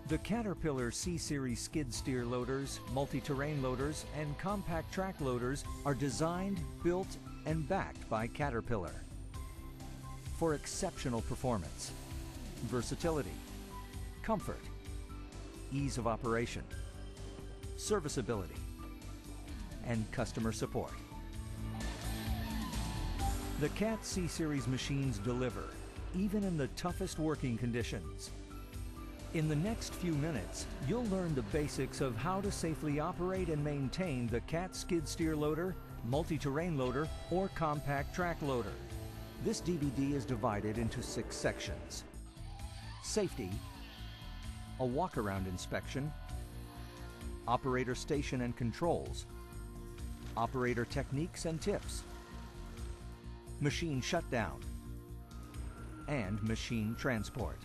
The Caterpillar C-Series skid steer loaders, multi-terrain loaders, and compact track loaders are designed, built, and backed by Caterpillar for exceptional performance, versatility, comfort, ease of operation, serviceability, and customer support. The CAT C-Series machines deliver, even in the toughest working conditions. In the next few minutes, you'll learn the basics of how to safely operate and maintain the CAT skid steer loader, multi-terrain loader, or compact track loader. This DVD is divided into 6 sections: safety, a walk-around inspection, operator station and controls, operator techniques and tips, machine shutdown, and machine transport.